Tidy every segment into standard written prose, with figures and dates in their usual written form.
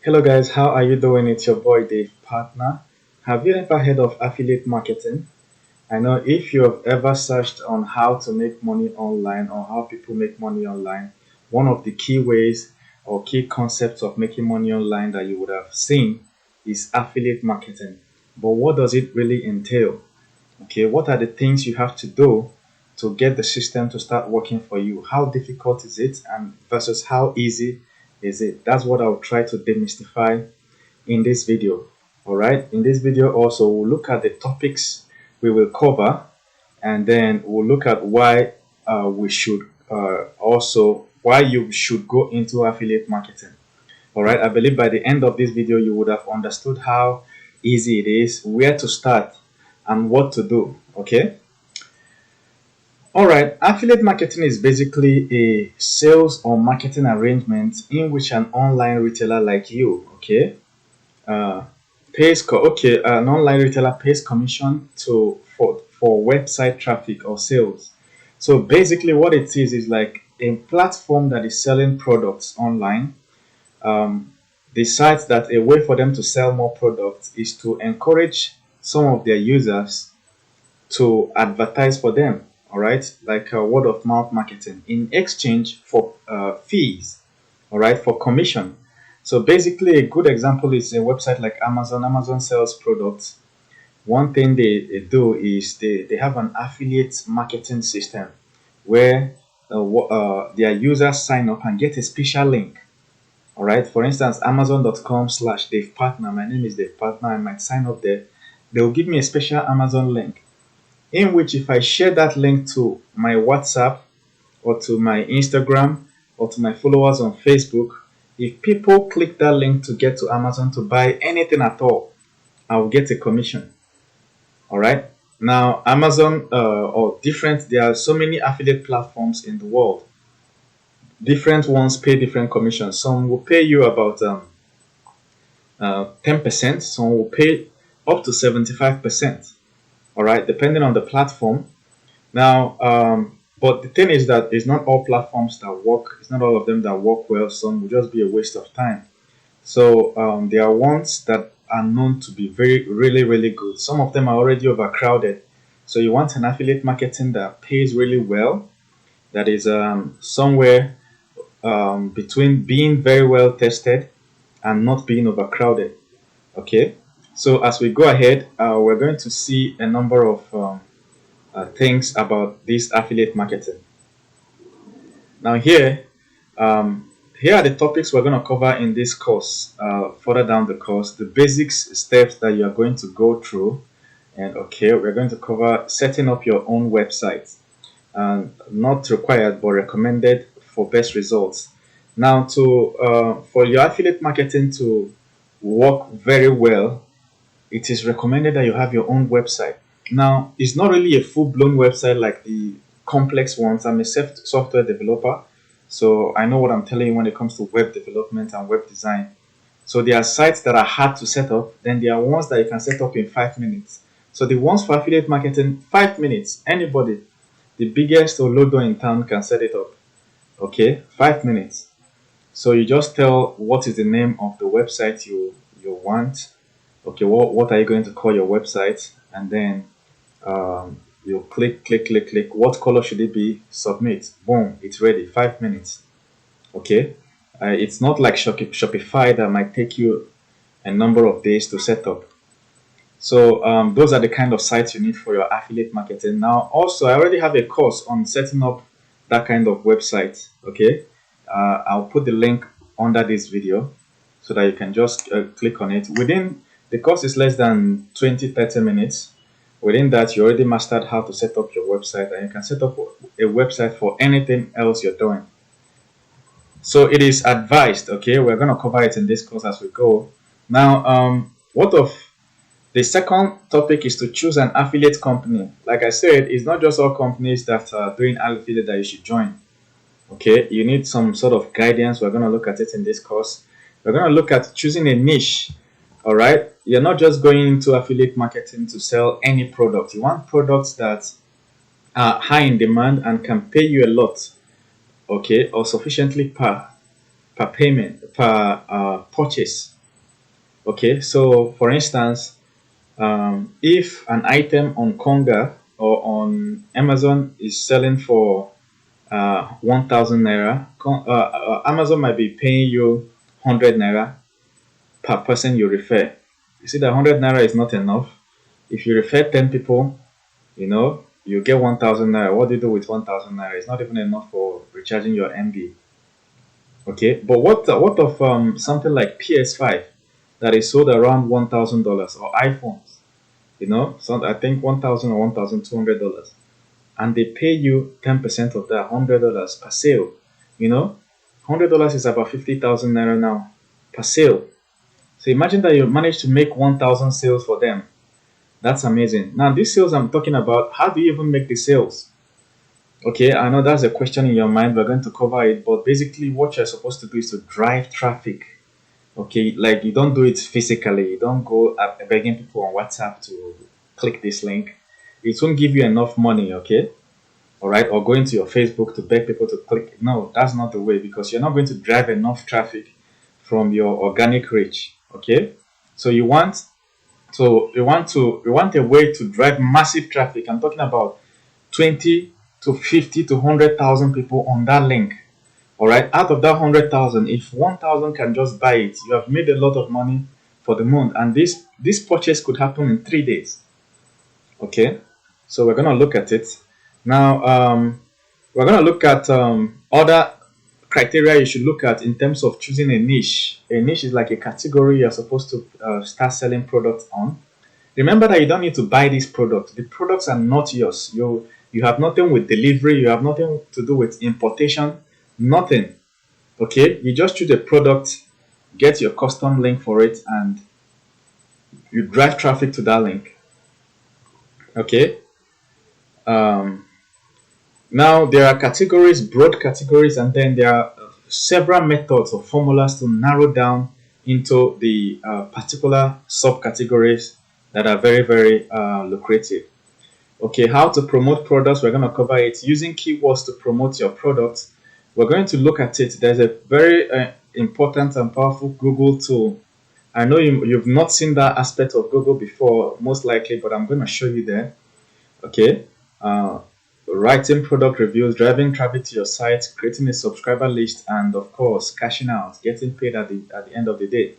Hello guys, how are you doing? It's your boy Dave Partner. Have you ever heard of affiliate marketing? I know if you have ever searched on how to make money online or how people make money online, one of the key ways or key concepts of making money online that you would have seen is affiliate marketing. But what does it really entail? Okay, what are the things you have to do to get the system to start working for you? How difficult is it and versus how easy is it? That's what I'll try to demystify in this video. All right, in this video also we'll look at the topics we will cover, and then we'll look at why we should also why you should go into affiliate marketing. All right, I believe by the end of this video you would have understood how easy it is, where to start, and what to do. Okay. All right, affiliate marketing is basically a sales or marketing arrangement in which an online retailer like you, okay, uh, an online retailer pays commission for website traffic or sales. So basically, what it is like a platform that is selling products online. Decides that a way for them to sell more products is to encourage some of their users to advertise for them. All right, like word of mouth marketing in exchange for fees. All right, for commission. So basically, a good example is a website like Amazon. Amazon sells products. One thing they do is they have an affiliate marketing system where their users sign up and get a special link. All right, for instance, amazon.com/Dave Partner. My name is Dave Partner. I might sign up there. They will give me a special Amazon link in which if I share that link to my WhatsApp or to my Instagram or to my followers on Facebook, if people click that link to get to Amazon to buy anything at all, I will get a commission. All right. Now, Amazon there are so many affiliate platforms in the world. Different ones pay different commissions. Some will pay you about 10%, some will pay up to 75%. All right, depending on the platform. Now, but the thing is that it's not all platforms that work. It's not all of them that work well. Some will just be a waste of time. So there are ones that are known to be really good. Some of them are already overcrowded. So you want an affiliate marketing that pays really well, that is somewhere between being very well tested and not being overcrowded. Okay. So as we go ahead, we're going to see a number of things about this affiliate marketing. Now here are the topics we're going to cover in this course. Further down the course, the basics steps that you are going to go through, and okay, we're going to cover setting up your own website. Not required but recommended for best results. Now, for your affiliate marketing to work very well, it is recommended that you have your own website. Now, it's not really a full-blown website like the complex ones. I'm a software developer, so I know what I'm telling you when it comes to web development and web design. So there are sites that are hard to set up, then there are ones that you can set up in 5 minutes. So the ones for affiliate marketing, 5 minutes, anybody, the biggest Olodo in town can set it up. Okay, 5 minutes. So you just tell what is the name of the website you want. Okay, what are you going to call your website? And then you click. What color should it be? Submit. Boom, it's ready. 5 minutes. Okay, it's not like Shopify that might take you a number of days to set up. So those are the kind of sites you need for your affiliate marketing. Now, also, I already have a course on setting up that kind of website. Okay, I'll put the link under this video so that you can just click on it. Within the course is less than 20-30 minutes. Within that, you already mastered how to set up your website, and you can set up a website for anything else you're doing. So it is advised. Okay, we're going to cover it in this course as we go. Now, the second topic is to choose an affiliate company. Like I said, it's not just all companies that are doing affiliate that you should join. Okay, you need some sort of guidance. We're going to look at it in this course. We're going to look at choosing a niche. All right, you're not just going into affiliate marketing to sell any product. You want products that are high in demand and can pay you a lot, okay, or sufficiently per payment, per purchase. Okay, so for instance, if an item on Konga or on Amazon is selling for 1,000 naira, Amazon might be paying you 100 naira per person you refer. You see that 100 naira is not enough. If you refer 10 people, you get 1,000 naira. What do you do with 1,000 naira? It's not even enough for recharging your MB. Okay, but what of something like PS5 that is sold around $1,000 or iPhones? So I think 1,000 or $1,200, and they pay you 10% of that, $100 per sale. $100 is about 50,000 naira now per sale. So imagine that you managed to make 1,000 sales for them. That's amazing. Now, these sales I'm talking about, how do you even make the sales? Okay, I know that's a question in your mind. We're going to cover it, but basically, what you're supposed to do is to drive traffic. Okay, like you don't do it physically. You don't go begging people on WhatsApp to click this link. It won't give you enough money. Okay, all right, or going to your Facebook to beg people to click. No, that's not the way, because you're not going to drive enough traffic from your organic reach. Okay, so you want a way to drive massive traffic. I'm talking about 20 to 50 to 100,000 people on that link. All right, out of that 100,000, if 1,000 can just buy it, you have made a lot of money for the month. And this purchase could happen in 3 days. Okay, so we're gonna look at it now. We're gonna look at other criteria you should look at in terms of choosing a niche. A niche is like a category you're supposed to start selling products on. Remember that you don't need to buy these products. The products are not yours. You have nothing with delivery. You have nothing to do with importation. Nothing. Okay, you just choose a product, get your custom link for it, and you drive traffic to that link. Okay. Now there are categories, broad categories, and then there are several methods or formulas to narrow down into the particular subcategories that are very, very lucrative. Okay, how to promote products, we're going to cover it. Using keywords to promote your products, we're going to look at it. There's a very important and powerful Google tool. I know you've not seen that aspect of Google before, most likely, but I'm going to show you there. Okay, writing product reviews, driving traffic to your site, creating a subscriber list, and of course, cashing out, getting paid at the end of the day.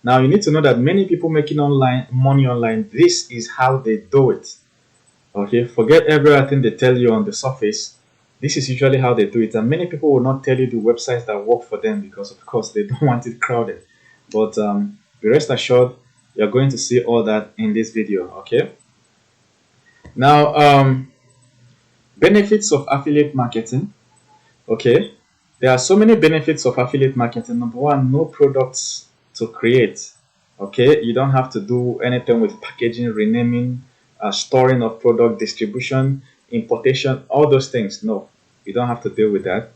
Now, you need to know that many people making money online, this is how they do it. Okay, forget everything they tell you on the surface. This is usually how they do it, and many people will not tell you the websites that work for them because, of course, they don't want it crowded. But be rest assured, you're going to see all that in this video. Okay. Now, benefits of affiliate marketing. Okay, there are so many benefits of affiliate marketing. Number one, no products to create. Okay, you don't have to do anything with packaging, renaming, storing of product, distribution, importation, all those things. No, you don't have to deal with that.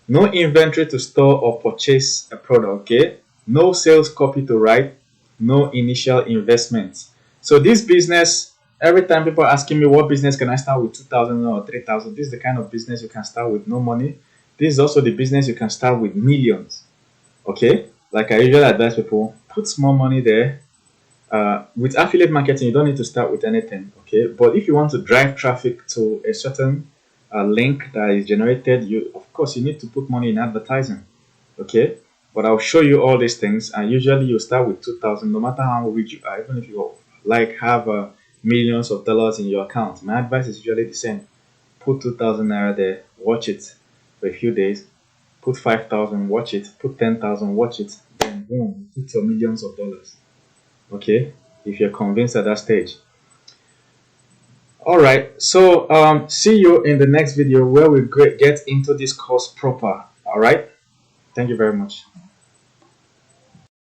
No inventory to store or purchase a product. Okay, no sales copy to write, no initial investment. So this business, every time people are asking me what business can I start with 2,000 or 3,000, this is the kind of business you can start with no money. This is also the business you can start with millions. Okay, like I usually advise people, put small money there. With affiliate marketing, you don't need to start with anything. Okay, but if you want to drive traffic to a certain link that is generated, you of course you need to put money in advertising. Okay, but I'll show you all these things, and usually you start with 2,000, no matter how rich you are, even if you like have millions of dollars in your account. My advice is usually the same. Put 2,000 naira there, watch it for a few days. Put 5,000, watch it. Put 10,000, watch it. Then boom, hit your millions of dollars. Okay, if you're convinced at that stage. All right, so see you in the next video where we get into this course proper. All right, thank you very much.